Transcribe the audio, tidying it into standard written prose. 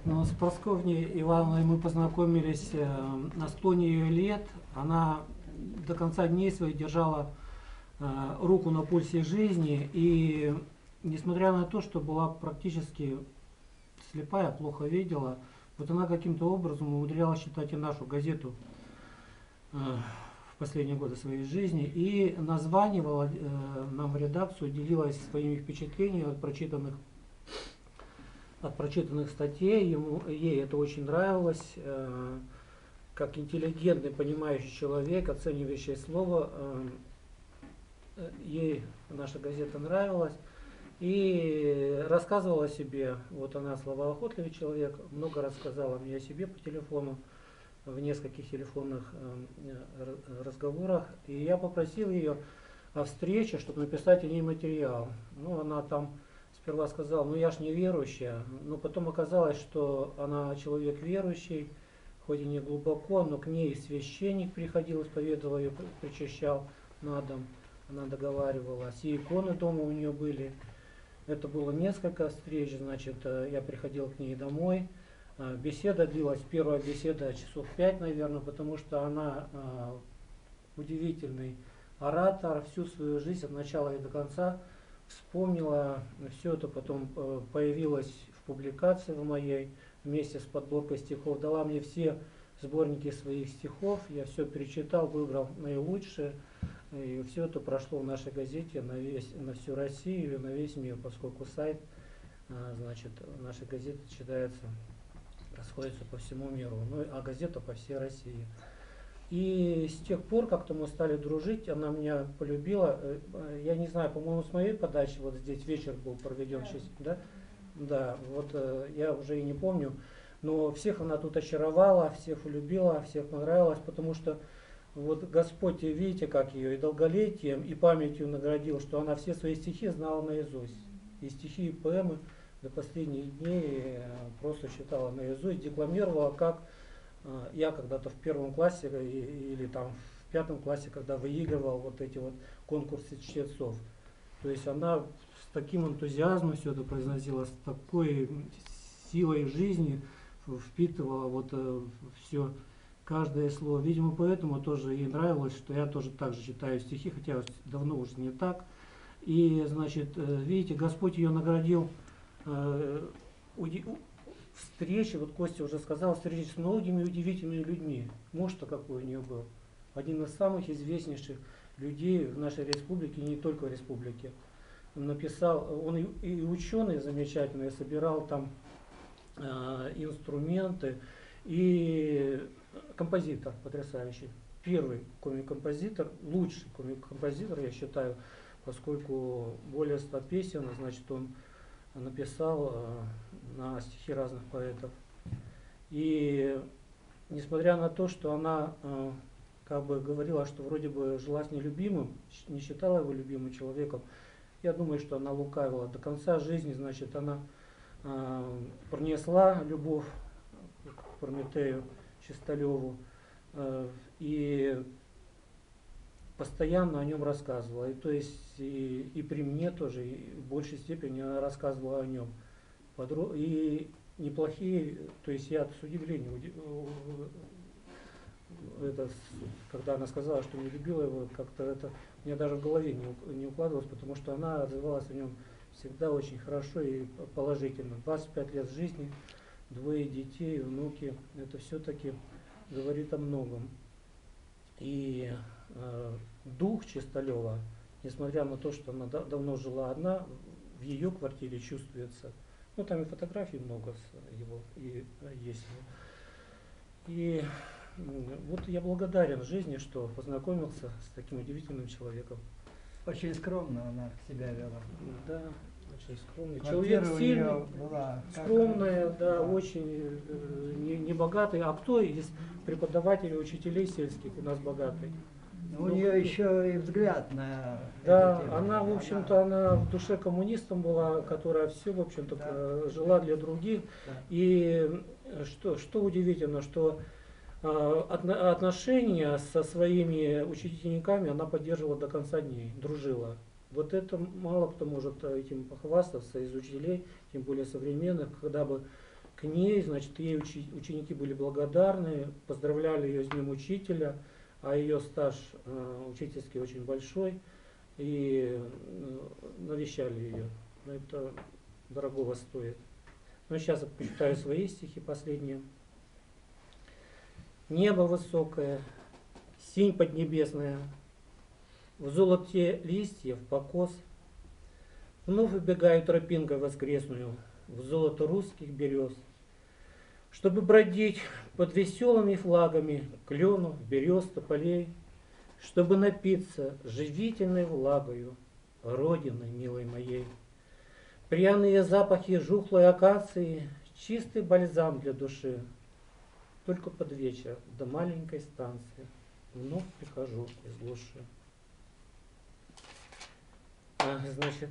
Ну, с Прасковьей Ивановной мы познакомились на склоне ее лет. Она до конца дней своих держала руку на пульсе жизни. И несмотря на то, что была практически слепая, плохо видела, вот она каким-то образом умудрялась читать и нашу газету в последние годы своей жизни. И названивала нам в редакцию, делилась своими впечатлениями от прочитанных статей. Ей это очень нравилось. Как интеллигентный, понимающий человек, оценивающий слово, ей наша газета нравилась. И рассказывала о себе. Вот она словоохотливый человек, много рассказала мне о себе по телефону, в нескольких телефонных разговорах. И я попросил ее о встрече, чтобы написать о ней материал. Ну, она там сперва сказала, ну я ж не верующая, но потом оказалось, что она человек верующий, хоть и не глубоко, но к ней священник приходил, исповедовал ее, причащал на дом, она договаривалась, и иконы дома у нее были. Это было несколько встреч, значит, я приходил к ней домой. Беседа длилась, первая беседа часов 5, наверное, потому что она удивительный оратор, всю свою жизнь от начала и до конца вспомнила. Все это потом появилось в публикации в моей, вместе с подборкой стихов. Дала мне все сборники своих стихов, я все перечитал, выбрал наилучшие. И все это прошло в нашей газете на всю Россию или на весь мир, поскольку сайт, значит, нашей газеты читается, расходится по всему миру, ну, а газета по всей России. И с тех пор, как-то мы стали дружить, она меня полюбила. Я не знаю, по-моему, с моей подачи, вот здесь вечер был проведен, да? Да, вот я уже и не помню. Но всех она тут очаровала, всех полюбила, всех понравилась, потому что вот Господь, видите, как ее и долголетием, и памятью наградил, что она все свои стихи знала наизусть. И стихи, и поэмы до последних дней просто читала наизусть, декламировала, как я когда-то в первом классе или там в пятом классе, когда выигрывал вот эти вот конкурсы чтецов. То есть она с таким энтузиазмом все это произносила, с такой силой жизни впитывала вот все, каждое слово. Видимо, поэтому тоже ей нравилось, что я тоже так же читаю стихи, хотя давно уже не так. И, значит, видите, Господь ее наградил встречи, вот Костя уже сказал, встречи с многими удивительными людьми. Муж-то какой у нее был. Один из самых известнейших людей в нашей республике, и не только в республике. Он написал, он и ученый замечательный, собирал там инструменты, и композитор потрясающий. Первый комик-композитор, лучший комик-композитор, я считаю, поскольку более 100 песен, значит, он написал на стихи разных поэтов. И несмотря на то, что она как бы говорила, что вроде бы жила с нелюбимым, не считала его любимым человеком, я думаю, что она лукавила. До конца жизни, значит, она пронесла любовь к Прометею Чисталеву и постоянно о нем рассказывала. И то есть и при мне тоже, и в большей степени она рассказывала о нем. И неплохие, то есть я с удивлением, когда она сказала, что не любила его, как-то это мне даже в голове не укладывалось, потому что она отзывалась о нем всегда очень хорошо и положительно. 25 лет жизни, 2 детей, внуки, это все-таки говорит о многом. И дух Чисталева, несмотря на то, что она давно жила одна, в ее квартире чувствуется. Ну, там и фотографий много его, и есть. И вот я благодарен жизни, что познакомился с таким удивительным человеком. Очень скромно она себя вела. Да, очень скромный. Квартира Человек сильный, была скромная, да, очень небогатый. А кто из преподавателей, учителей сельских у нас богатый? У нее еще и взгляд на да, эту тему. она, в общем-то, она в душе коммунистом была, которая все, в общем-то, жила для других. Да. И что удивительно, что отношения со своими учениками она поддерживала до конца дней, дружила. Вот это мало кто может этим похвастаться из учителей, тем более современных, когда бы к ней, значит, ей ученики были благодарны, поздравляли ее с Днем Учителя, а ее стаж учительский очень большой, и навещали ее. Но это дорогого стоит. Но сейчас я почитаю свои стихи последние. Небо высокое, синь поднебесная, в золоте листьев покос, вновь выбегаю тропинкой воскресную в золото русских берез, чтобы бродить под веселыми флагами кленов, берез, тополей, чтобы напиться живительной влагою родины милой моей. Пряные запахи жухлой акации, чистый бальзам для души. Только под вечер до маленькой станции вновь прихожу из глуши. Значит,